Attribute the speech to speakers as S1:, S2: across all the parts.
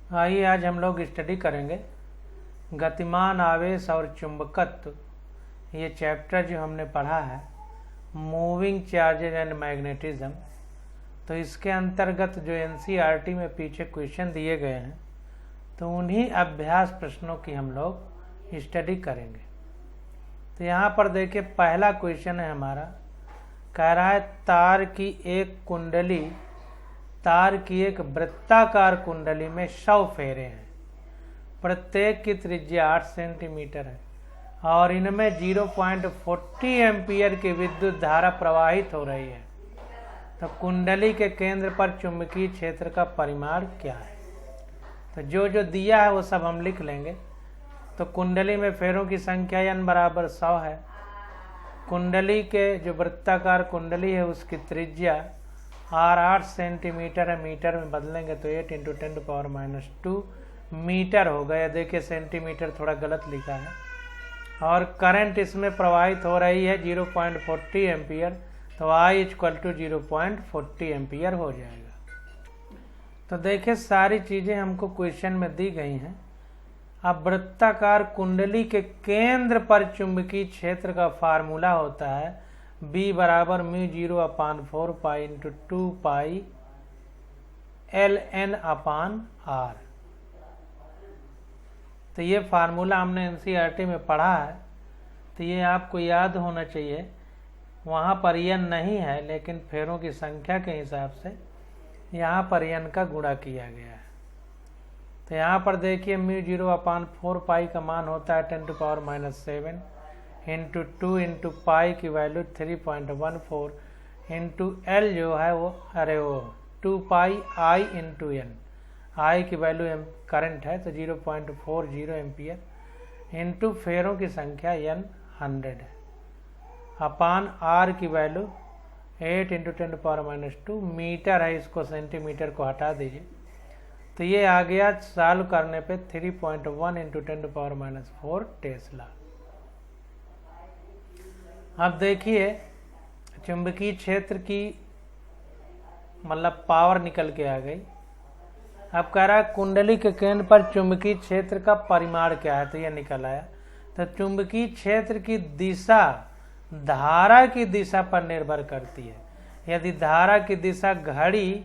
S1: आइए आज हम लोग स्टडी करेंगे गतिमान आवेश और चुंबकत्व। ये चैप्टर जो हमने पढ़ा है मूविंग चार्जेज एंड मैग्नेटिज्म, तो इसके अंतर्गत जो एनसीईआरटी में पीछे क्वेश्चन दिए गए हैं तो उन्हीं अभ्यास प्रश्नों की हम लोग स्टडी करेंगे। तो यहाँ पर देखिए पहला क्वेश्चन है हमारा, कह रहा है तार की एक वृत्ताकार कुंडली में 100 फेरे हैं, प्रत्येक की त्रिज्या 8 सेंटीमीटर है और इनमें 0.40 एम्पियर की विद्युत धारा प्रवाहित हो रही है। तो कुंडली के केंद्र पर चुंबकीय क्षेत्र का परिमाण क्या है? तो जो दिया है वो सब हम लिख लेंगे। तो कुंडली में फेरों की संख्या n बराबर 100 है। कुंडली के जो वृत्ताकार कुंडली है उसकी त्रिज्या r 8 सेंटीमीटर है, मीटर में बदलेंगे तो 8 × 10⁻²मीटर होगा। या देखिए सेंटीमीटर थोड़ा गलत लिखा है। और करंट इसमें प्रवाहित हो रही है 0.40 एम्पियर, तो I = 0.40 एम्पियर हो जाएगा। तो देखिए सारी चीज़ें हमको क्वेश्चन में दी गई हैं। अब वृत्ताकार कुंडली के केंद्र पर चुंबकीय क्षेत्र का फार्मूला होता है B = μ0/4 पाई × 2 पाई ln/r। तो ये फार्मूला हमने एनसीईआरटी में पढ़ा है, तो ये आपको याद होना चाहिए। वहाँ पर n नहीं है, लेकिन फेरों की संख्या के हिसाब से यहाँ पर n का गुणा किया गया है। तो यहाँ पर देखिए μ0/4 पाई का मान होता है 10⁻7 × 2 × पाई की वैल्यू 3.14 × l जो है वो 2 पाई I × n। I की वैल्यू करंट है तो 0.40 एम्पियर इंटू फेरों की संख्या n 100 है अपान r की वैल्यू 8 × 10⁻² मीटर है। इसको सेंटीमीटर को हटा दीजिए तो ये आ गया सॉल्व करने पे 3.1 × 10⁻4 टेस्ला। अब देखिए चुंबकीय क्षेत्र की मतलब पावर निकल के आ गई। अब कह रहा है कुंडली के केंद्र पर चुंबकीय क्षेत्र का परिमाण क्या है, तो यह निकल आया। तो चुंबकीय क्षेत्र की दिशा धारा की दिशा पर निर्भर करती है। यदि धारा की दिशा घड़ी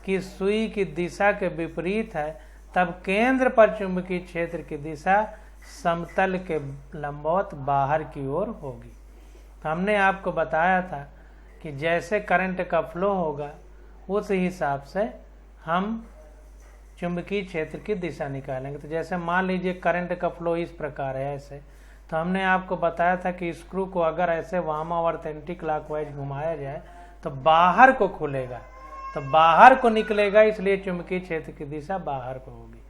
S1: की सुई की दिशा के विपरीत है तब केंद्र पर चुंबकीय क्षेत्र की दिशा समतल के लंबवत बाहर की ओर होगी। तो हमने आपको बताया था कि जैसे करंट का फ्लो होगा उस हिसाब से हम चुंबकीय क्षेत्र की दिशा निकालेंगे। तो जैसे मान लीजिए करंट का फ्लो इस प्रकार है ऐसे, तो हमने आपको बताया था कि स्क्रू को अगर ऐसे वामावर्त एंटी क्लॉकवाइज घुमाया जाए तो बाहर को खुलेगा, तो बाहर को निकलेगा, इसलिए चुंबकीय क्षेत्र की दिशा बाहर को होगी।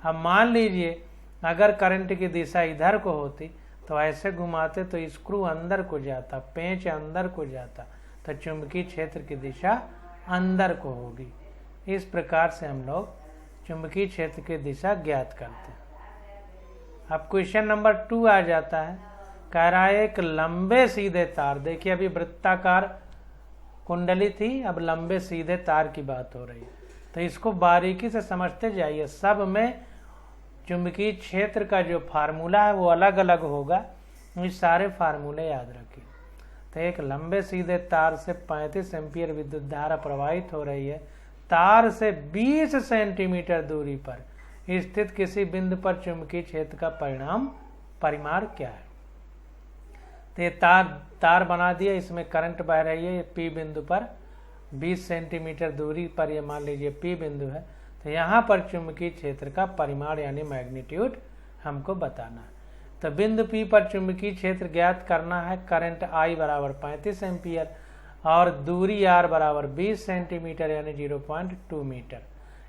S1: अब मान लीजिए अगर करंट की दिशा इधर को होती तो ऐसे घुमाते तो स्क्रू अंदर को जाता, पेंच अंदर को जाता, तो चुंबकीय क्षेत्र की दिशा अंदर को होगी। इस प्रकार से हम लोग चुंबकीय क्षेत्र की दिशा ज्ञात करते हैं। अब क्वेश्चन नंबर 2 आ जाता है, कह रहा है एक लंबे सीधे तार, देखिए अभी वृत्ताकार कुंडली थी, अब लंबे सीधे तार की बात हो रही है। तो इसको बारीकी से समझते जाइए। सब में चुंबकीय क्षेत्र का जो फार्मूला है वो अलग अलग होगा, ये सारे फार्मूले याद रखिए। तो एक लंबे सीधे तार से 35 एम्पियर विद्युत धारा प्रवाहित हो रही है। तार से 20 सेंटीमीटर दूरी पर स्थित किसी बिंदु पर चुंबकीय क्षेत्र का परिमाण क्या है? तो ये तार बना दिया, इसमें करंट बह रही है। ये P बिंदु पर 20 सेंटीमीटर दूरी पर ये मान लीजिए P बिंदु है। तो यहाँ पर चुंबकीय क्षेत्र का परिमाण यानी मैग्नीट्यूड हमको बताना है। तो बिंदु P पर चुंबकीय क्षेत्र ज्ञात करना है। करंट I = 35 एम्पियर और दूरी R = 20 सेंटीमीटर यानी 0.2 मीटर।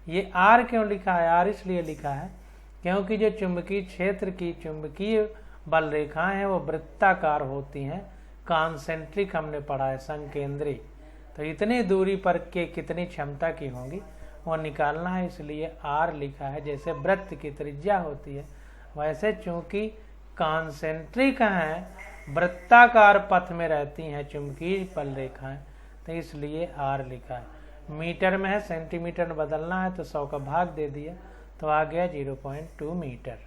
S1: ये R क्यों लिखा है? R इसलिए लिखा है क्योंकि जो चुंबकीय क्षेत्र की चुंबकीय बल रेखाएं हैं वो वृत्ताकार होती हैं। कॉन्सेंट्रिक हमने पढ़ा है, संकेंद्री। तो इतनी दूरी पर के कितनी क्षमता की होंगी वो निकालना है, इसलिए R लिखा है। जैसे वृत्त की त्रिज्या होती है वैसे चूंकि कॉन्सेंट्रिक हैं, वृत्ताकार पथ में रहती हैं चुंबकीय बल रेखाएं, तो इसलिए R लिखा है। मीटर में है, सेंटीमीटर में बदलना है तो 100 का भाग दे दिया तो आ गया 0.2 मीटर।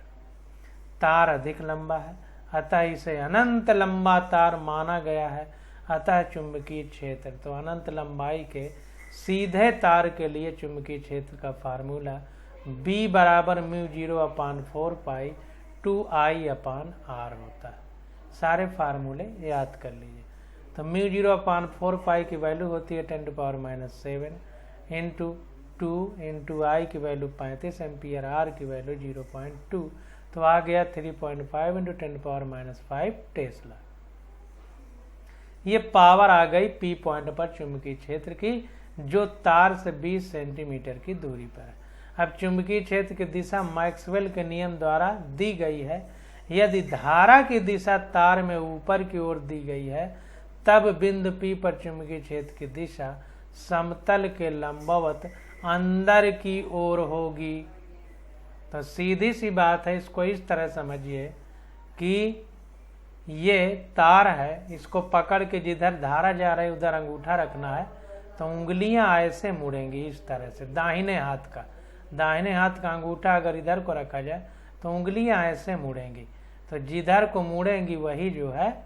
S1: तार अधिक लंबा है, अतः इसे अनंत लंबा तार माना गया है। अतः चुंबकीय क्षेत्र, तो अनंत लंबाई के सीधे तार के लिए चुंबकीय क्षेत्र का फार्मूला B बराबर μ0/4 पाई 2I/r होता है। सारे फार्मूले याद कर लीजिए। तो μ0/4 पाई की वैल्यू होती है 10⁻⁷ इंटू 2 इंटू आई की वैल्यू 35 एम्पियर, आर की वैल्यू 0.2, तो आ गया 3.5 इंटू 10⁻⁵ टेस्ला। ये पावर आ गई पी पॉइंट पर चुंबकीय क्षेत्र की, जो तार से 20 सेंटीमीटर की दूरी पर है। अब चुंबकीय क्षेत्र की दिशा मैक्सवेल के नियम द्वारा दी गई है। यदि धारा की दिशा तार में ऊपर की ओर दी गई है, तब बिंदु P पर चुंबकीय क्षेत्र की दिशा समतल के लंबवत अंदर की ओर होगी। तो सीधी सी बात है, इसको इस तरह समझिए कि ये तार है, इसको पकड़ के जिधर धारा जा रही है उधर अंगूठा रखना है, तो उंगलियां ऐसे मुड़ेंगी इस तरह से। दाहिने हाथ का अंगूठा अगर इधर को रखा जाए तो उंगलियां ऐसे मुड़ेंगी, तो जिधर को मुड़ेंगी वही जो है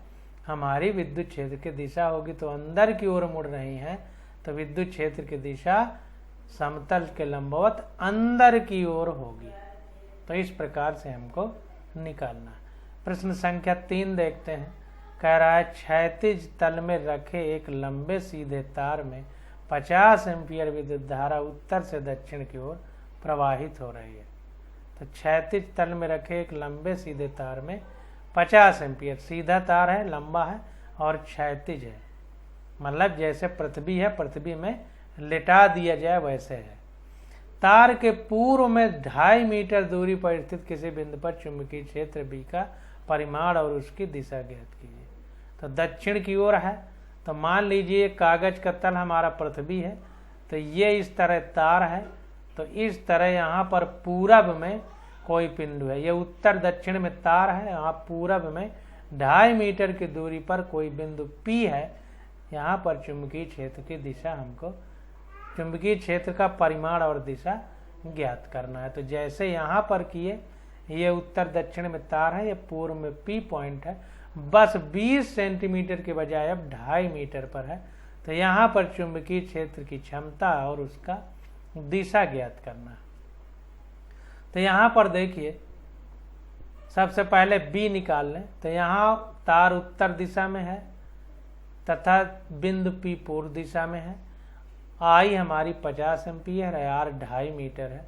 S1: हमारी विद्युत क्षेत्र की दिशा होगी। तो अंदर की ओर मुड़ रही है, तो विद्युत क्षेत्र की दिशा समतल के लंबवत अंदर की ओर होगी। तो इस प्रकार से हमको निकालना है। प्रश्न संख्या 3 देखते हैं। कह रहा है क्षैतिज तल में रखे एक लंबे सीधे तार में 50 एम्पियर विद्युत धारा उत्तर से दक्षिण की ओर प्रवाहित हो रही है। तो क्षैतिज तल में रखे एक लंबे सीधे तार में 50 एम्पियर, सीधा तार है, लंबा है और क्षैतिज है, मतलब जैसे पृथ्वी है, पृथ्वी में लिटा दिया जाए वैसे है। तार के पूर्व में 2.5 मीटर दूरी पर स्थित किसी बिंदु पर चुंबकीय क्षेत्र B का परिमाण और उसकी दिशा ज्ञात कीजिए। तो दक्षिण की ओर है, तो मान लीजिए कागज का तल हमारा पृथ्वी है, तो ये इस तरह तार है, तो इस तरह यहाँ पर पूरब में कोई बिंदु है। ये उत्तर दक्षिण में तार है, यहाँ पूरब में 2.5 मीटर की दूरी पर कोई बिंदु P है। यहाँ पर चुंबकीय क्षेत्र की दिशा हमको, चुंबकीय क्षेत्र का परिमाण और दिशा ज्ञात करना है। तो जैसे यहाँ पर किए, ये उत्तर दक्षिण में तार है, ये पूर्व में P पॉइंट है, बस 20 सेंटीमीटर के बजाय अब 2.5 मीटर पर है। तो यहाँ पर चुंबकीय क्षेत्र की क्षमता और उसका दिशा ज्ञात करना है। तो यहाँ पर देखिए, सबसे पहले B निकाल लें। तो यहाँ तार उत्तर दिशा में है तथा बिंदु P पूर्व दिशा में है। I हमारी 50 एम्पियर है, R 2.5 मीटर है।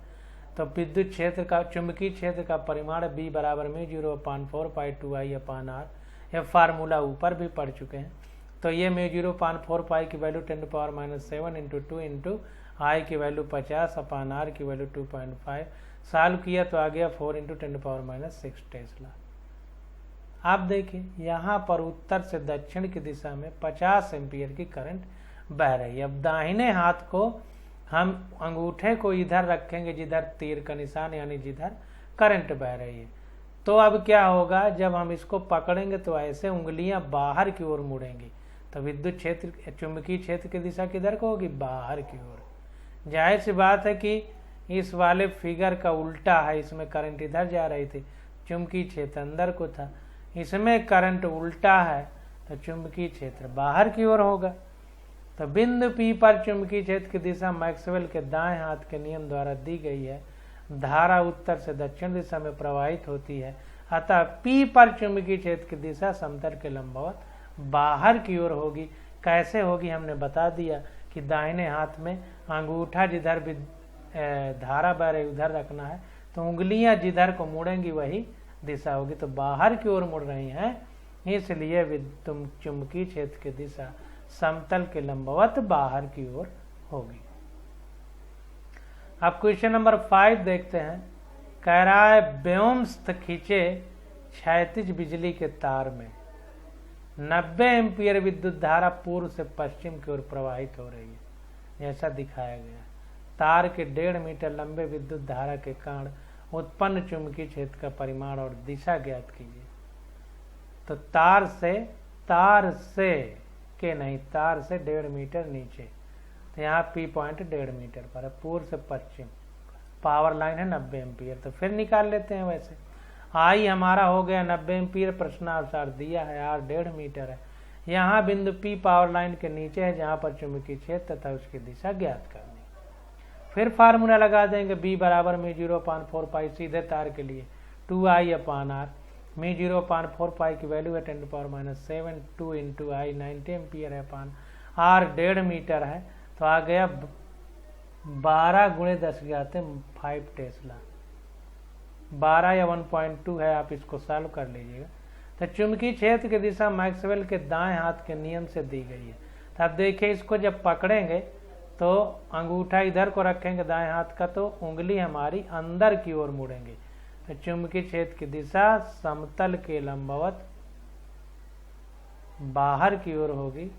S1: तो विद्युत क्षेत्र का, चुंबकीय क्षेत्र का परिमाण B बराबर μ0/4 पाई 2I/r। यह फार्मूला ऊपर भी पढ़ चुके हैं। तो ये μ0/4 पाई की वैल्यू 10⁻⁷ इंटू 2 इंटू I की वैल्यू 50/r की वैल्यू 2.5, सॉल्व किया तो आ गया 4 इंटू 10⁻⁶ टेस्ला। आप देखिए यहाँ पर उत्तर से दक्षिण की दिशा में 50 एम्पियर की करंट बह रही है। अब दाहिने हाथ को हम अंगूठे को इधर रखेंगे जिधर तीर का निशान, यानी जिधर करंट बह रही है। तो अब क्या होगा, जब हम इसको पकड़ेंगे तो ऐसे उंगलियां बाहर की ओर मुड़ेंगी। तो विद्युत क्षेत्र, चुंबकीय क्षेत्र की दिशा किधर को होगी, बाहर की ओर। जाहिर सी बात है कि इस वाले फिगर का उल्टा है, इसमें करंट इधर जा रही थी, चुंबकीय क्षेत्र अंदर को था। इसमें करंट उल्टा है, तो चुंबकीय क्षेत्र बाहर की ओर होगा। तो बिंदु P पर चुंबकीय क्षेत्र की दिशा मैक्सवेल के दाएं हाथ के नियम द्वारा दी गई है। धारा उत्तर से दक्षिण दिशा में प्रवाहित होती है, अतः P पर चुंबकीय क्षेत्र की दिशा समतल के लंबवत बाहर की ओर होगी। कैसे होगी हमने बता दिया कि दाहिने हाथ में अंगूठा जिधर भी धारा बह रही उधर रखना है, तो उंगलियां जिधर को मुड़ेंगी वही दिशा होगी। तो बाहर की ओर मुड़ रही हैं, इसलिए चुंबकीय क्षेत्र की दिशा समतल के लंबवत बाहर की ओर होगी। अब क्वेश्चन नंबर 5 देखते हैं। कह रहा है व्योमस्थ खींचे क्षैतिज बिजली के तार में 90 एम्पियर विद्युत धारा पूर्व से पश्चिम की ओर प्रवाहित हो रही है, जैसा दिखाया गया। तार के 1.5 मीटर लंबे विद्युत धारा के कारण उत्पन्न चुंबकीय क्षेत्र का परिमाण और दिशा ज्ञात कीजिए। तो तार से 1.5 मीटर नीचे, तो यहाँ P पॉइंट 1.5 मीटर पर है, पूर्व से पश्चिम। पावर लाइन है 90 एम्पियर, तो फिर निकाल लेते हैं। वैसे आई हमारा हो गया 90 एम्पियर, प्रश्नानुसार दिया है आर 1.5 मीटर है। यहाँ बिंदु पी पावर लाइन के नीचे है जहाँ पर चुंबकीय क्षेत्र तथा उसकी दिशा ज्ञात करनी। फिर फार्मूला लगा देंगे बी बराबर μ0/4 सीधे तार के लिए 2I/r। μ0/4 की वैल्यू है 10⁻⁷ 2 × I 90 एम्पियर है अपान आर 1.5 मीटर है, तो आ गया 12 × 10⁵ टेस्ला। 12 या 1.2 है, आप इसको सॉल्व कर लीजिएगा। तो चुंबकीय क्षेत्र की दिशा मैक्सवेल के दाएं हाथ के नियम से दी गई है। तो आप देखिए इसको जब पकड़ेंगे तो अंगूठा इधर को रखेंगे दाएं हाथ का, तो उंगली हमारी अंदर की ओर मुड़ेंगे। तो चुंबकीय क्षेत्र की दिशा समतल के लंबवत बाहर की ओर होगी।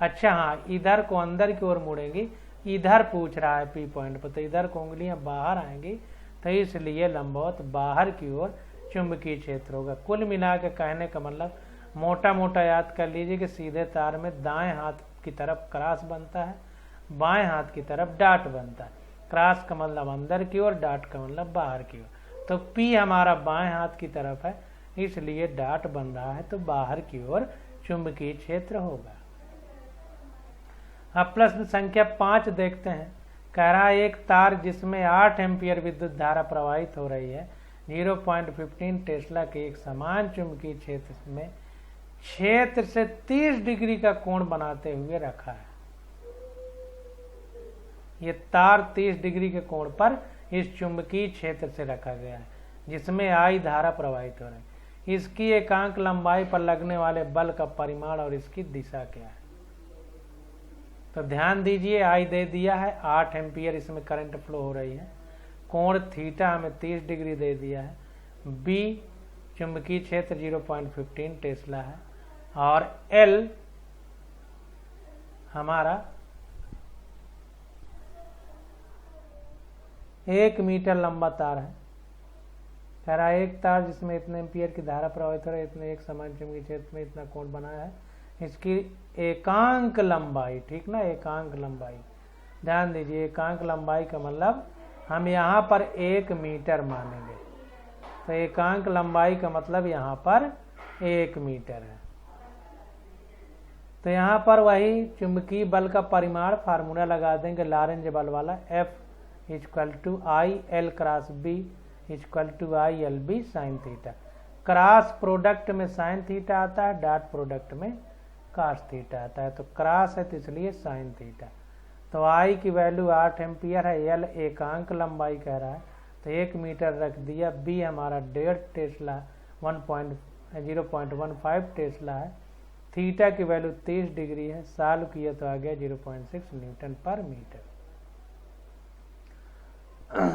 S1: अच्छा हाँ, इधर को अंदर की ओर मुड़ेंगी, इधर पूछ रहा है पी पॉइंट पर, तो इधर को उंगलियां बाहर आएंगी, तो इसलिए लंबवत बाहर की ओर चुंबकीय क्षेत्र होगा। कुल मिला के कहने का मतलब मोटा मोटा याद कर लीजिए कि सीधे तार में दाएं हाथ की तरफ क्रॉस बनता है, बाएं हाथ की तरफ डाट बनता है। क्रॉस का मतलब अंदर की ओर, डाट का मतलब बाहर की ओर। तो पी हमारा बाएं हाथ की तरफ है, इसलिए डाट बन रहा है, तो बाहर की ओर चुंबकीय क्षेत्र होगा। अब प्रश्न संख्या 5 देखते हैं। कह रहा है एक तार जिसमें 8 एम्पियर विद्युत धारा प्रवाहित हो रही है 0.15 टेस्ला के एक समान चुंबकीय क्षेत्र में क्षेत्र से 30 डिग्री का कोण बनाते हुए रखा है। ये तार 30 डिग्री के कोण पर इस चुंबकीय क्षेत्र से रखा गया है जिसमें आई धारा प्रवाहित हो रही है। इसकी एकांक लंबाई पर लगने वाले बल का परिमाण और इसकी दिशा क्या है। तो ध्यान दीजिए, आई दे दिया है 8 एम्पियर इसमें करंट फ्लो हो रही है, कोण थीटा हमें 30 डिग्री दे दिया है, बी चुंबकीय क्षेत्र 0.15 टेस्ला है, और एल हमारा 1 मीटर लंबा तार है। कह रहा है एक तार जिसमें इतने एम्पियर की धारा प्रवाहित हो रही है, इतने एक समान चुंबकीय क्षेत्र में इतना कोण बनाया है, इसकी एकांक लंबाई, ठीक ना, एकांक लंबाई। ध्यान दीजिए, एकांक लंबाई का मतलब हम यहाँ पर 1 मीटर मानेंगे, तो एकांक लंबाई का मतलब यहाँ पर 1 मीटर है। तो यहाँ पर वही चुंबकीय बल का परिमाण फार्मूला लगा देंगे लॉरेंज बल वाला, F = I L cross B = I L B sine theta. Cross product में साइन थीटा आता है, डॉट प्रोडक्ट में कॉस थीटा आता है, तो क्रॉस है तो इसलिए साइन थीटा। तो आई की वैल्यू 8 एम्पियर है, एल एकांक लंबाई कह रहा है, तो 1 मीटर रख दिया, बी हमारा 1.5 टेस्ला 0.15 टेस्ला है, थीटा की वैल्यू 30 डिग्री है, सॉल्व किया तो आ गया 0.6 न्यूटन पर मीटर।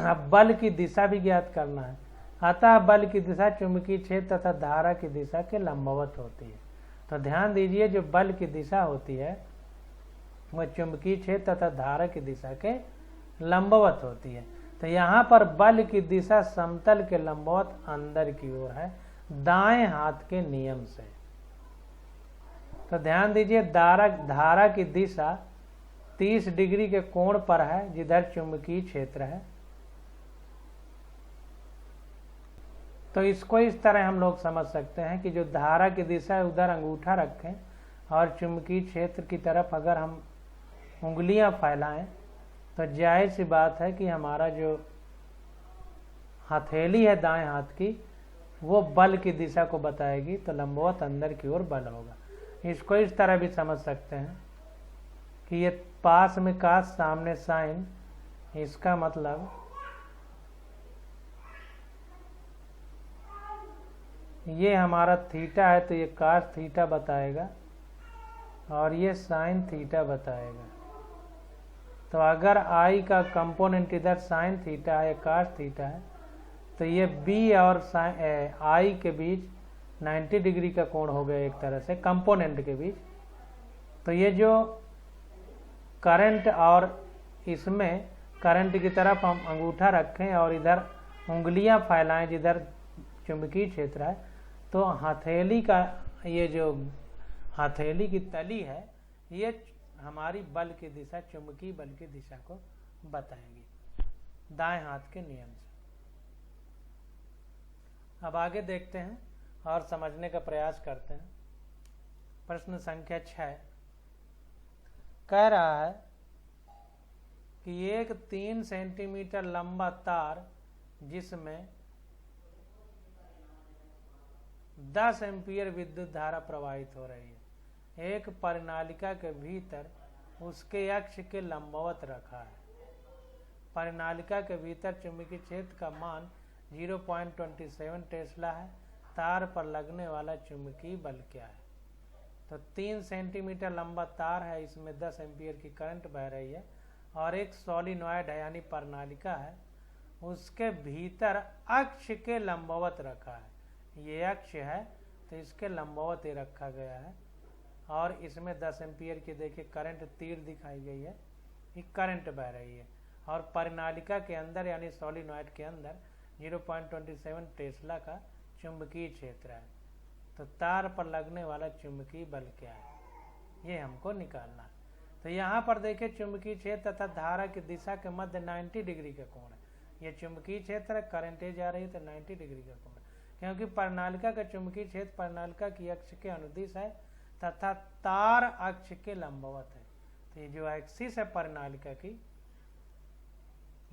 S1: अब बल की दिशा भी ज्ञात करना है, अतः बल की दिशा चुंबकीय क्षेत्र तथा धारा की दिशा के लंबवत होती है। तो ध्यान दीजिए, जो बल की दिशा होती है वह चुंबकीय क्षेत्र तथा धारा की दिशा के लंबवत होती है। तो यहाँ पर बल की दिशा समतल के लंबवत अंदर की ओर है दाएं हाथ के नियम से। तो ध्यान दीजिए, धारा की दिशा 30 डिग्री के कोण पर है जिधर चुंबकीय क्षेत्र है। तो इसको इस तरह हम लोग समझ सकते हैं कि जो धारा की दिशा है उधर अंगूठा रखें और चुंबकीय क्षेत्र की तरफ अगर हम उंगलियां फैलाएं तो जाहिर सी बात है कि हमारा जो हथेली है दाएं हाथ की वो बल की दिशा को बताएगी, तो लंबवत अंदर की ओर बल होगा। इसको इस तरह भी समझ सकते हैं कि ये पास में कास सामने साइन, इसका मतलब ये हमारा थीटा है तो ये कास थीटा बताएगा और ये साइन थीटा बताएगा। तो अगर आई का कंपोनेंट इधर साइन थीटा है, कास थीटा है, तो ये बी और आई के बीच 90 डिग्री का कोण हो गया एक तरह से कंपोनेंट के बीच। तो ये जो करंट और इसमें करंट की तरफ हम अंगूठा रखें और इधर उंगलियां फैलाएं जिधर चुंबकीय क्षेत्र है, तो हथेली का ये जो हथेली की तली है ये हमारी बल की दिशा, चुंबकीय बल की दिशा को बताएंगी। दाएं हाथ के नियम से। अब आगे देखते हैं और समझने का प्रयास करते हैं। प्रश्न संख्या 6 कह रहा है कि एक 3 सेंटीमीटर लंबा तार जिसमें 10 एम्पीयर विद्युत धारा प्रवाहित हो रही है एक परिनालिका के भीतर उसके अक्ष के लंबवत रखा है। परिनालिका के भीतर चुंबकीय क्षेत्र का मान 0.27 टेस्ला है। तार पर लगने वाला चुंबकीय बल क्या है? तो 3 सेंटीमीटर लंबा तार है, इसमें 10 एम्पीयर की करंट बह रही है और एक सोलिनॉइड है यानी परिनालिका है, उसके भीतर अक्ष के लंबवत रखा है। ये अक्ष है तो इसके लंबवत ही रखा गया है और इसमें 10 एम्पीयर की देखिए करंट तीर दिखाई गई है, ये करंट बह रही है और परिनालिका के अंदर यानी सोलिनॉइड के अंदर 0.27 टेस्ला का चुंबकीय क्षेत्र है। तो तार पर लगने वाला चुंबकीय बल क्या है, ये हमको निकालना है। तो यहाँ पर देखिए चुंबकीय क्षेत्र तथा धारा की दिशा के मध्य 90 डिग्री का कोण है। ये चुंबकीय क्षेत्र है, करंटें जा रही है तो 90 डिग्री का कोण है, क्योंकि परिनालिका का चुंबकीय क्षेत्र परिनालिका की अक्ष के अनुदिश है तथा तार अक्ष के लंबवत है। तो ये जो एक्सिस है परिनालिका की,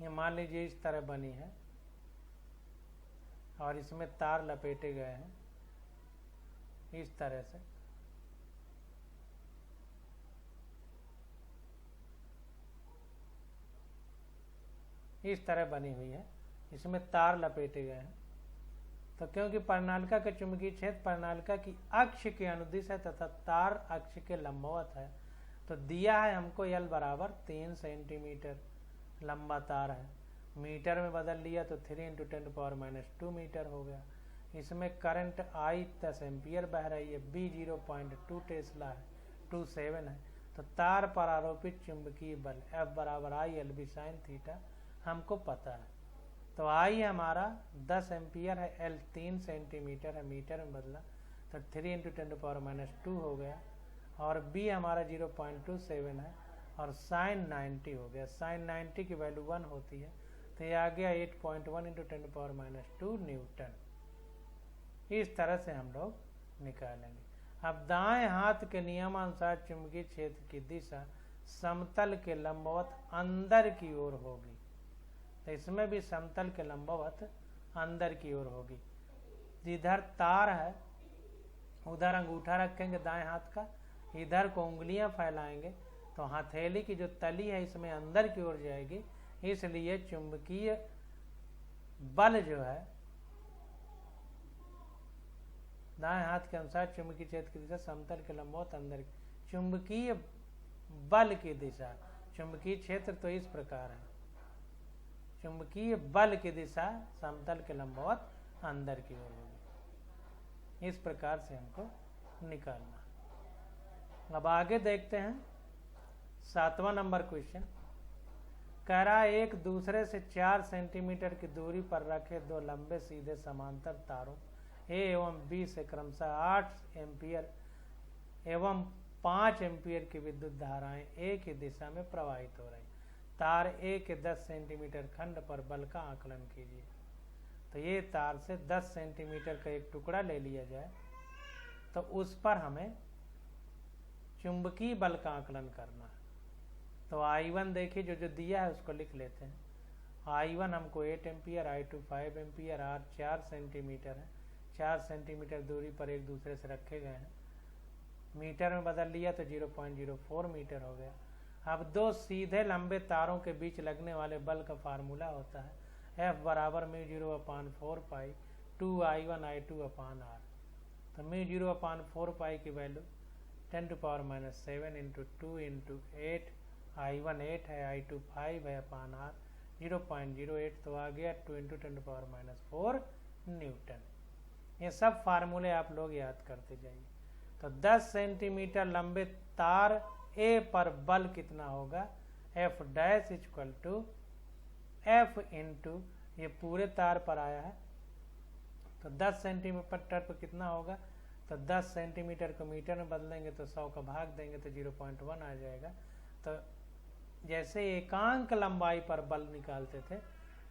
S1: ये मान लीजिए इस तरह बनी है और इसमें तार लपेटे गए हैं इस तरह से। इस तरह बनी हुई है, इसमें तार लपेटे गए हैं। तो क्योंकि परिनालिका के चुंबकीय क्षेत्र परिनालिका की अक्ष के अनुदिश है तथा तार अक्ष के लंबवत है, तो दिया है हमको L बराबर 3 सेंटीमीटर लंबा तार है। मीटर में बदल लिया तो 3 × 10⁻² मीटर हो गया। इसमें करंट I 10 एम्पियर बह रही है, B 0.2 टेस्ला है, 27 है। तो तार पर आरोपित चुंबकीय बल F बराबर I LB sin थीटा हमको पता है। तो I हमारा 10 एम्पियर है, L 3 सेंटीमीटर है, मीटर में बदला तो 3 × 10⁻² हो गया और B हमारा 0.27 है और साइन 90 हो गया। साइन 90 की वैल्यू 1 होती है तो ये आ गया 8.1 × 10⁻² न्यूटन। इस तरह से हम लोग निकालेंगे। अब दाएं हाथ के नियमानुसार चुंबकीय क्षेत्र की दिशा समतल के लंबवत अंदर की ओर होगी। तो इसमें भी समतल के लंबवत अंदर की ओर होगी। जिधर तार है उधर अंगूठा रखेंगे दाएं हाथ का, इधर को उंगलियां फैलाएंगे तो हथेली की जो तली है इसमें अंदर की ओर जाएगी। इसलिए चुंबकीय बल जो है दाएं हाथ के अनुसार चुंबकीय क्षेत्र की दिशा समतल के लंबवत अंदर की। चुंबकीय बल की दिशा, चुंबकीय क्षेत्र तो इस प्रकार है, चुंबकीय बल की दिशा समतल के लंबवत अंदर की ओर होगी। इस प्रकार से हमको निकालना। अब आगे देखते हैं 7वां नंबर क्वेश्चन। कह रहा है एक दूसरे से 4 सेंटीमीटर की दूरी पर रखे दो लंबे सीधे समांतर तारों A एवं B से क्रमशः 8 एम्पियर एवं 5 एम्पियर की विद्युत धाराएं एक ही दिशा में प्रवाहित हो रही। तार A के 10 सेंटीमीटर खंड पर बल का आकलन कीजिए। तो ये तार से 10 सेंटीमीटर का एक टुकड़ा ले लिया जाए तो उस पर हमें चुंबकीय बल का आकलन करना है। तो I1 देखिए जो दिया है उसको लिख लेते हैं। I1 हमको 8 ampere, I2 5 ampere, R 4 centimetre है। 4 सेंटीमीटर दूरी पर एक दूसरे से रखे गए हैं। मीटर में बदल लिया तो 0.04 मीटर हो गया। अब दो सीधे लंबे तारों के बीच लगने वाले बल का फार्मूला होता है F बराबर μ0/4 पाई 2I1I2/R। तो μ0/4 पाई की वैल्यू 10⁻⁷ इंटू 2 इंटू 8, I1 8 है, I2 5 है R 0.08, तो आ गया 2 इंटू 10⁻⁴ न्यूटन। ये सब फार्मूले आप लोग याद करते जाइए। तो 10 सेंटीमीटर लंबे तार A पर बल कितना होगा, F dash equal to F into, ये पूरे तार पर आया है तो 10 सेंटीमीटर पर कितना होगा, तो 10 सेंटीमीटर को मीटर में बदलेंगे तो 100 का भाग देंगे तो 0.1 आ जाएगा। तो जैसे एकांक लंबाई पर बल निकालते थे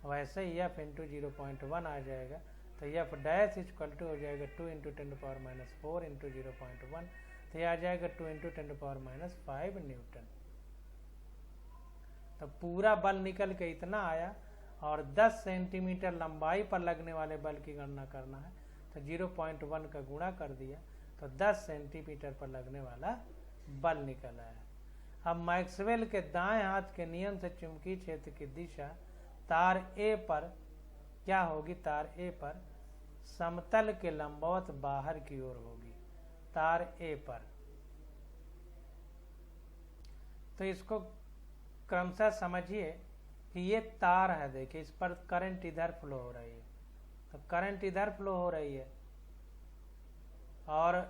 S1: वैसे ही एफ इंटू 0.1 आ जाएगा, तो एफ डैश इक्वल टू हो जाएगा 2 इंटू 10⁻⁴ इंटू 0.1, तो ये आ जाएगा 2 इंटू 10⁻⁵ न्यूटन। तो पूरा बल निकल के इतना आया, और 10 सेंटीमीटर लंबाई पर लगने वाले बल की गणना करना है, तो 0.1 का गुणा कर दिया, तो 10 सेंटीमीटर पर लगने वाला बल निकल आया। अब मैक्सवेल के दाएं हाथ के नियम से चुंबकीय क्षेत्र की दिशा तार ए पर क्या होगी? तार ए पर समतल के लंबवत बाहर की ओर होगी, तार ए पर। तो इसको क्रमशः समझिए कि ये तार है, देखिए इस पर करंट इधर फ्लो हो रही है, तो करंट इधर फ्लो हो रही है, और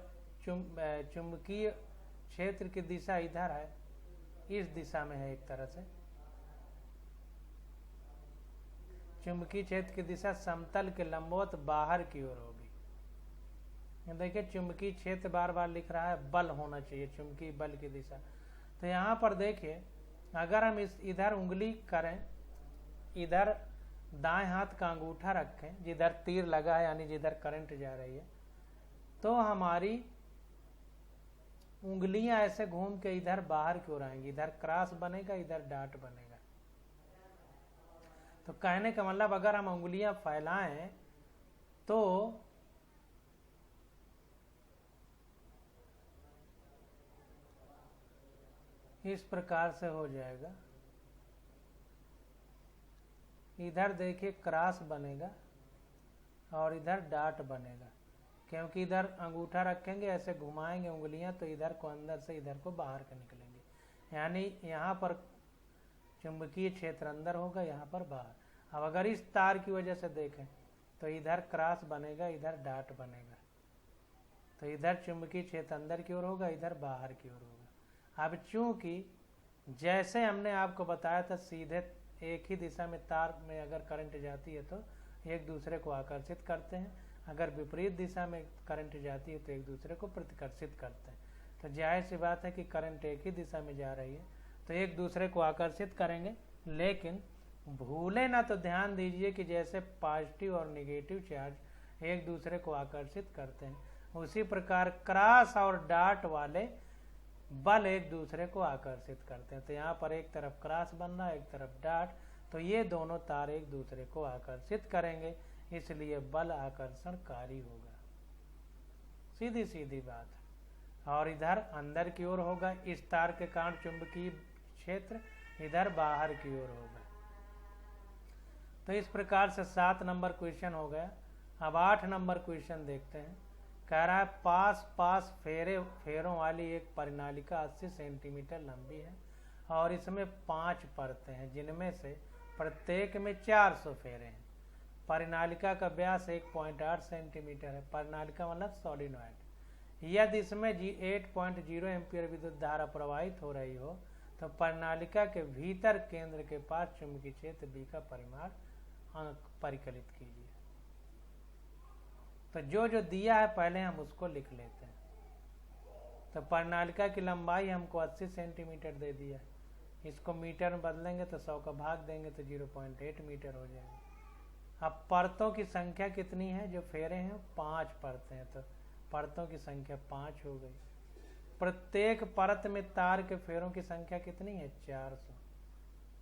S1: चुंबकीय क्षेत्र की दिशा इधर है, इस दिशा में है। एक तरह से चुंबकीय क्षेत्र की दिशा समतल के लंबवत बाहर की ओर होगी। देखिए चुंबकीय क्षेत्र बार बार लिख रहा है, बल होना चाहिए, चुंबकीय बल की दिशा। तो यहाँ पर देखिए, अगर हम इस इधर उंगली करें, इधर दाएं हाथ का अंगूठा रखें जिधर तीर लगा है, यानी जिधर करंट जा रही है, तो हमारी उंगलियां ऐसे घूम के इधर बाहर की ओर आएंगी, इधर क्रॉस बनेगा, इधर डॉट बनेगा। तो कहने का मतलब अगर हम उंगलियां फैलाएं तो इस प्रकार से हो जाएगा। इधर देखिए क्रॉस बनेगा और इधर डॉट बनेगा, क्योंकि इधर अंगूठा रखेंगे, ऐसे घुमाएंगे उंगलियां, तो इधर को अंदर से इधर को बाहर का निकलेंगे, यानी यहाँ पर चुंबकीय क्षेत्र अंदर होगा, यहाँ पर बाहर। अब अगर इस तार की वजह से देखें तो इधर क्रॉस बनेगा, इधर डॉट बनेगा, तो इधर चुंबकीय क्षेत्र अंदर की ओर होगा, इधर बाहर की ओर होगा। अब चूंकि जैसे हमने आपको बताया था, सीधे एक ही दिशा में तार में अगर करंट जाती है तो एक दूसरे को आकर्षित करते हैं, अगर विपरीत दिशा में करंट जाती है तो एक दूसरे को प्रतिकर्षित करते हैं। तो जाहिर सी बात है कि करंट एक ही दिशा में जा रही है तो एक दूसरे को आकर्षित करेंगे। लेकिन भूले ना, तो ध्यान दीजिए कि जैसे पॉजिटिव और नेगेटिव चार्ज एक दूसरे को आकर्षित करते हैं, उसी प्रकार क्रॉस और डॉट वाले बल एक दूसरे को आकर्षित करते हैं। तो यहाँ पर एक तरफ क्रॉस बन रहा है, एक तरफ डॉट, तो ये दोनों तार एक दूसरे को आकर्षित करेंगे, इसलिए बल आकर्षणकारी होगा। सीधी सीधी बात है। और इधर अंदर की ओर होगा, इस तार के कारण चुंबकीय क्षेत्र इधर बाहर की ओर होगा। तो इस प्रकार से 7 नंबर क्वेश्चन हो गया। अब 8 नंबर क्वेश्चन देखते हैं। कह रहा है पास पास फेरों वाली एक परिनालिका 80 सेंटीमीटर लंबी है और इसमें 5 परतें हैं, जिनमें से प्रत्येक में 400 फेरे हैं। परिनालिका का व्यास 1.8 सेंटीमीटर है। परिनालिका मतलब सॉलिनॉइड। यदि इसमें 8.0 एम्पीयर विद्युत धारा प्रवाहित हो रही हो तो परिनालिका के भीतर केंद्र के पास चुंबकीय क्षेत्र B का परिमाण परिकलित कीजिए। तो जो जो दिया है पहले हम उसको लिख लेते हैं। तो परिनालिका की लंबाई हमको 80 सेंटीमीटर दे दिया है, इसको मीटर में बदलेंगे तो 100 का भाग देंगे तो 0.8 मीटर हो जाएगा। अब परतों की संख्या कितनी है? जो फेरे हैं 5 परतें हैं, तो परतों की संख्या 5 हो गई। प्रत्येक परत में तार के फेरों की संख्या कितनी है? 400,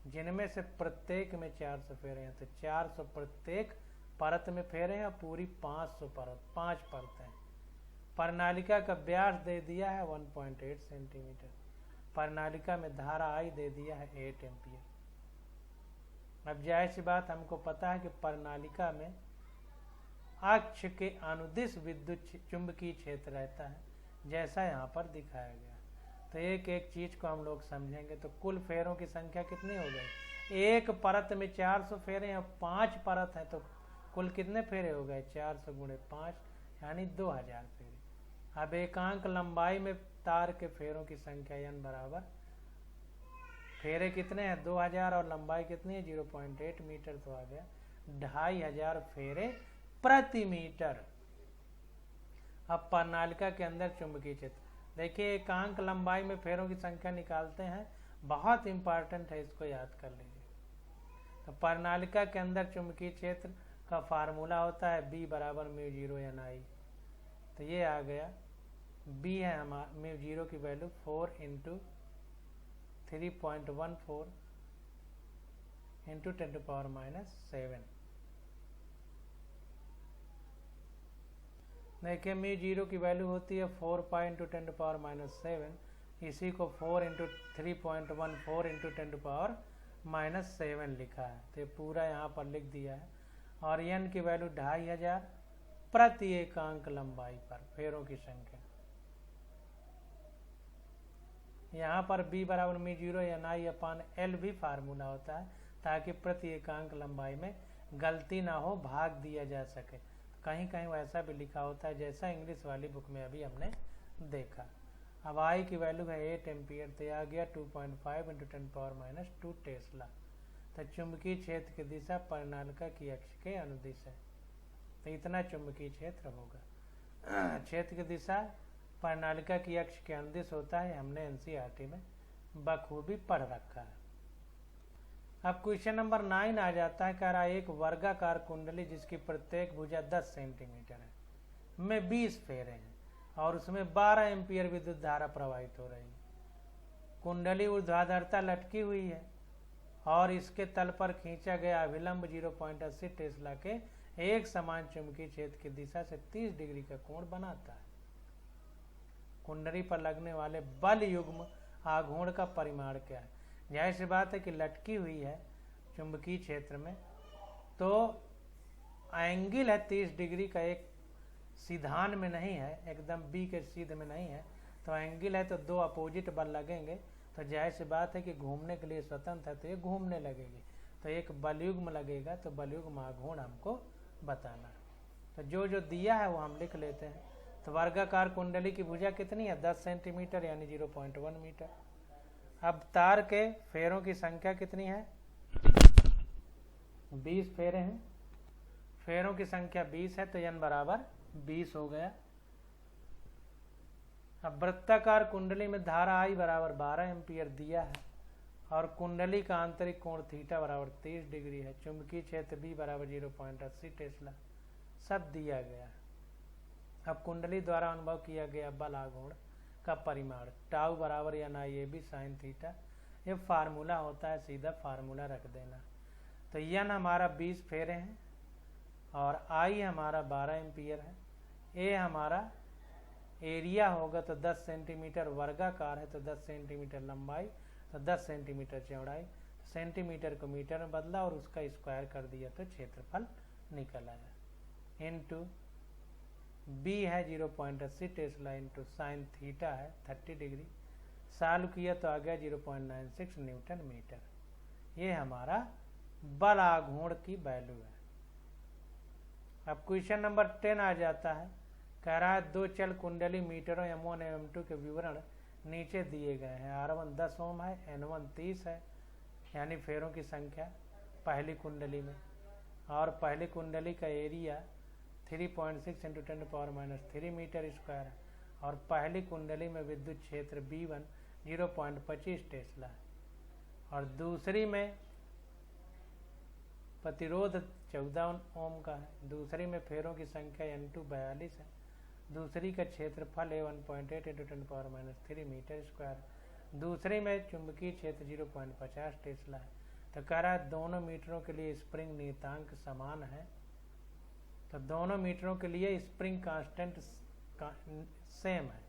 S1: जिनमें से प्रत्येक में 400 फेरे हैं, तो 400 प्रत्येक परत में फेरे हैं और पूरी 500 5 परतें। परिनालिका का व्यास दे दिया है 1.8 सेंटीमीटर। परिनालिका में धारा I दे दिया है 8 एम्पीयर। अब जाहिर सी बात, हमको पता है कि परिनालिका में अक्ष के अनुदिश विद्युत चुंबकीय क्षेत्र रहता है, जैसा यहाँ पर दिखाया गया। तो एक एक चीज को हम लोग समझेंगे। तो कुल फेरों की संख्या कितनी हो गई? एक परत में 400 फेरे हैं, 5 परत है तो कुल कितने फेरे हो गए? 400 गुणे 5 यानी 2000 फेरे। अब एकांक लंबाई में तार के फेरों की संख्या n बराबर, फेरे कितने हैं? 2000 और लंबाई कितनी है? 0.8 मीटर, तो आ गया 2500 फेरे प्रति मीटर। अब परिनालिका के अंदर चुंबकीय क्षेत्र देखिए, एकांक लंबाई में फेरों की संख्या निकालते हैं, बहुत इंपॉर्टेंट है, इसको याद कर लीजिए। तो परिनालिका के अंदर चुंबकीय क्षेत्र का फार्मूला होता है B बराबर μ0 NI। तो ये आ गया, B है हमारा μ0 की वैल्यू 4 × 3.14 × 10⁻⁷। देखिए μ0 की वैल्यू होती है 4 पाई × 10⁻⁷, इसी को 4 × 3.14 × 10⁻⁷ लिखा है। तो ये पूरा यहाँ पर लिख दिया है। और n की वैल्यू 2500 प्रति एकांक लंबाई पर फेरों की संख्या। यहाँ पर B बराबर μ0 NI/L भी फार्मूला होता है, ताकि प्रति एकांक लंबाई में गलती ना हो, भाग दिया जा सके। कहीं कहीं वैसा भी लिखा होता है, जैसा इंग्लिश वाली बुक में अभी हमने देखा। अब I की वैल्यू है 8 एम्पियर, तो आ गया 2.5 × 10⁻⁻2 टेस्ला। तो चुंबकीय क्षेत्र की दिशा परिनालिका की अक्ष के अनुदिश है। तो इतना चुंबकीय क्षेत्र होगा। क्षेत्र की दिशा परिनालिका की अक्ष के अनुदिश होता है, हमने NCERT में बखूबी पढ़ रखा है। अब क्वेश्चन नंबर 9 आ जाता है। कह रहा है एक वर्गाकार कुंडली जिसकी प्रत्येक भुजा 10 सेंटीमीटर है, में 20 फेरे हैं और उसमें 12 एम्पियर विद्युत धारा प्रवाहित हो रही है। कुंडली ऊर्ध्वाधरता लटकी हुई है और इसके तल पर खींचा गया अभिलंब 0.80 टेस्ला के एक समान चुंबकीय क्षेत्र की दिशा से 30 डिग्री का कोण बनाता है। कुंडली पर लगने वाले बल युग्म आघूर्ण का परिमाण क्या है? जाहिर सी बात है कि लटकी हुई है चुंबकीय क्षेत्र में, तो एंगल है 30 डिग्री का, एक सीधान में नहीं है, एकदम B के सीधे में नहीं है, तो एंगल है तो दो अपोजिट बल लगेंगे। तो जाहिर सी बात है कि घूमने के लिए स्वतंत्र है, तो ये घूमने लगेगी, तो एक बलयुग्म लगेगा। तो बलयुग्म आघूर्ण हमको बताना है। तो जो जो दिया है वो हम लिख लेते हैं। तो वर्गाकार कुंडली की भुजा कितनी है? 10 सेंटीमीटर यानी 0.1 मीटर। अब तार के फेरों की संख्या कितनी है? 20 फेरे हैं। फेरों की संख्या 20 है, तो n बराबर 20 हो गया। अब वृत्ताकार कुंडली में धारा I बराबर 12 एम्पियर दिया है और कुंडली का आंतरिक कोण थीटा बराबर 30 डिग्री है। चुंबकीय क्षेत्र B बराबर 0.80 टेस्ला सब दिया गया है। अब कुंडली द्वारा अनुभव किया गया बल आघूर्ण का परिमाण टाउ बराबर NIAB sin थीटा, ये फार्मूला होता है, सीधा फार्मूला रख देना। तो n हमारा 20 फेरे हैं और I हमारा 12 एम्पियर है। A हमारा एरिया होगा तो 10 सेंटीमीटर, वर्गाकार है तो 10 सेंटीमीटर लंबाई, तो 10 सेंटीमीटर चौड़ाई। सेंटीमीटर को मीटर में बदला और उसका स्क्वायर कर दिया तो क्षेत्रफल निकल आया। इनटू B है 0.80 टेस्ला इंटू साइन थीटा है 30 डिग्री, सॉल्व किया तो आ गया 0.96 न्यूटन मीटर। ये हमारा बल आघूर्ण की वैल्यू है। अब क्वेश्चन नंबर 10 आ जाता है। कह रहा है दो चल कुंडली मीटरों M1 एवं M2 के विवरण नीचे दिए गए हैं। R1 10 ओम है, N1 30 है, यानी फेरों की संख्या पहली कुंडली में, और पहली कुंडली का एरिया 3.6 × 10⁻³ मीटर स्क्वायर है, और पहली कुंडली में विद्युत क्षेत्र B1 0.25 टेस्ला है, और दूसरी में प्रतिरोध 14 ओम का है। दूसरी में फेरों की संख्या N2 42 है। दूसरी का क्षेत्रफल 1.8 × 10⁻³ मीटर स्क्वायर। दूसरी में चुंबकीय क्षेत्र 0.50 टेस्ला है। तो कह रहा है दोनों मीटरों के लिए स्प्रिंग नियतांक समान है। तो दोनों मीटरों के लिए स्प्रिंग कांस्टेंट सेम है।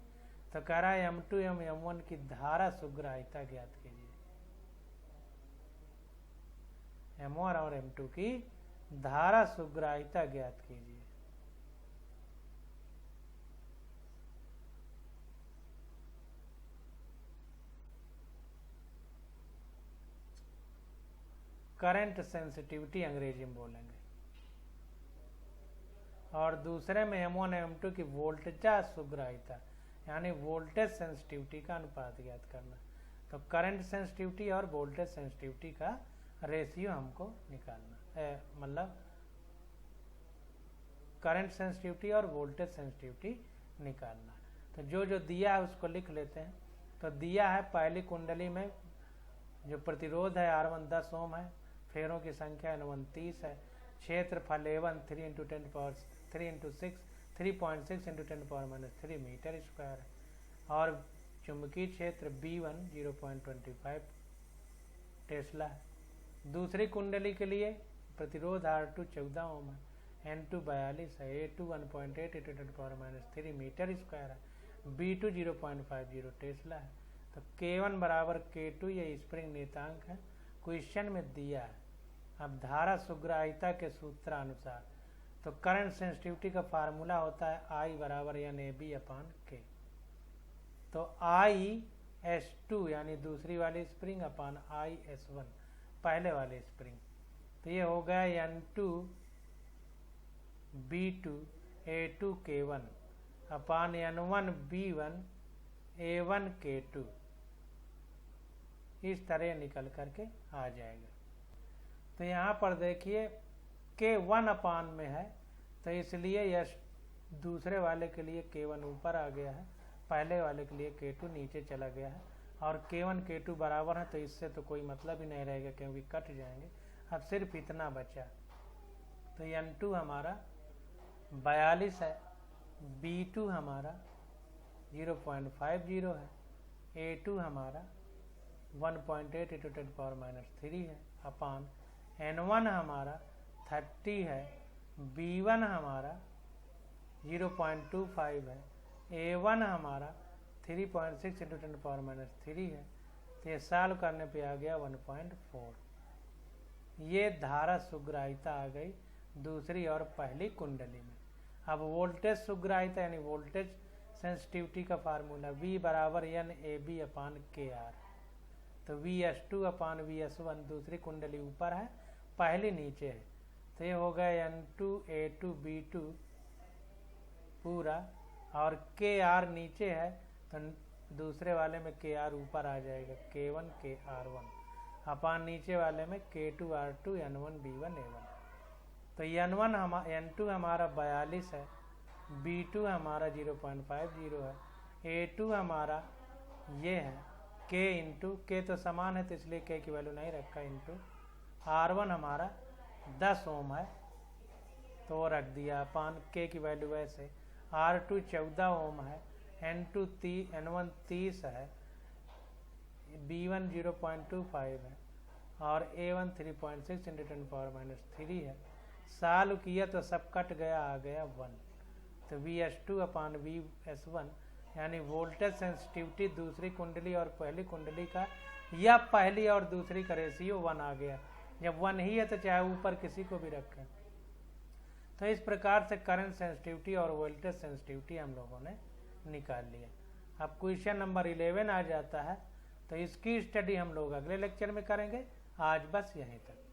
S1: तो कह रहा है M2 एवं M1 की धारा सुग्राहिता ज्ञात कीजिए। M1 और M2 की धारा सुग्राहिता ज्ञात कीजिए। करंट सेंसिटिविटी अंग्रेजी में बोलेंगे। और दूसरे में M1 M2 की वोल्टेज सुग्राहिता यानी वोल्टेज सेंसिटिविटी का अनुपात ज्ञात करना। तो करंट सेंसिटिविटी और वोल्टेज सेंसिटिविटी का रेशियो हमको निकालना, मतलब करंट सेंसिटिविटी और वोल्टेज सेंसिटिविटी निकालना। तो जो जो दिया है उसको लिख लेते हैं। तो दिया है पहली कुंडली में जो प्रतिरोध है R1 10 ओम है, फेरों की संख्या N1 30 है। क्षेत्रफल A1 3 × 10 पावर 3 × 6 3.6 × 10⁻³ मीटर स्क्वायर है। और चुंबकीय क्षेत्र B1 0.25 टेस्ला है। दूसरी कुंडली के लिए प्रतिरोध R2 14 ओम है, N2 42 है, A2 1.8 × 10⁻³ मीटर स्क्वायर है, B2 0.50 टेस्ला है। तो K1 बराबर K2 ये स्प्रिंग नियतांक है, क्वेश्चन में दिया है। अब धारा सुग्राहिता के सूत्रानुसार तो करंट सेंसिटिविटी का फार्मूला होता है I बराबर NAB/K। तो IS2 यानी दूसरी वाली स्प्रिंग अपान IS1 पहले वाले स्प्रिंग, तो ये हो गया N2 B2 A2 K1 अपान N1 B1 A1 K2, इस तरह निकल करके आ जाएगा। तो यहाँ पर देखिए K1 अपान में है, तो इसलिए यह दूसरे वाले के लिए K1 ऊपर आ गया है, पहले वाले के लिए K2 नीचे चला गया है। और K1 K2 बराबर है, तो इससे तो कोई मतलब ही नहीं रहेगा क्योंकि कट जाएंगे। अब सिर्फ इतना बचा, तो N2 हमारा 42 है, B2 हमारा 0.50 है, A2 हमारा 1.8 × 10⁻³ है अपान N1 हमारा 30 है, B1 हमारा 0.25 है, A1 हमारा 3.6 × 10⁻³ है। तो ये सॉल्व करने पे आ गया 1.4। ये धारा सुग्राहिता आ गई दूसरी और पहली कुंडली में। अब वोल्टेज सुग्राहिता यानी वोल्टेज सेंसिटिविटी का फार्मूला V बराबर NAB/KR। तो VS2/VS1 दूसरी कुंडली ऊपर है, पहली नीचे है, तो ये हो गया N2 A2 B2 पूरा, और KR नीचे है तो दूसरे वाले में KR ऊपर आ जाएगा, K1 KR1 अपान नीचे वाले में K2 R2 N1 B1 A1। तो N2 हमारा 42 है, B2 हमारा 0.50 है, A2 हमारा ये है K इंटू K तो समान है तो इसलिए K की वैल्यू नहीं रखा, इंटू R1 हमारा 10 ओम है तो रख दिया, अपान K की वैल्यू वैसे R2 14 ओम है, N1 30 है, B1 0.25 है और A1 3.6 × 10⁻³ है। सॉल्व किया तो सब कट गया, आ गया 1। तो VS2/VS1 यानी वोल्टेज सेंसिटिविटी दूसरी कुंडली और पहली कुंडली का या पहली और दूसरी का रेशियो 1 आ गया। जब 1 ही है तो चाहे ऊपर किसी को भी रखें। तो इस प्रकार से करंट सेंसिटिविटी और वोल्टेज सेंसिटिविटी हम लोगों ने निकाल लिया। अब क्वेश्चन नंबर 11 आ जाता है, तो इसकी स्टडी हम लोग अगले लेक्चर में करेंगे। आज बस यहीं तक।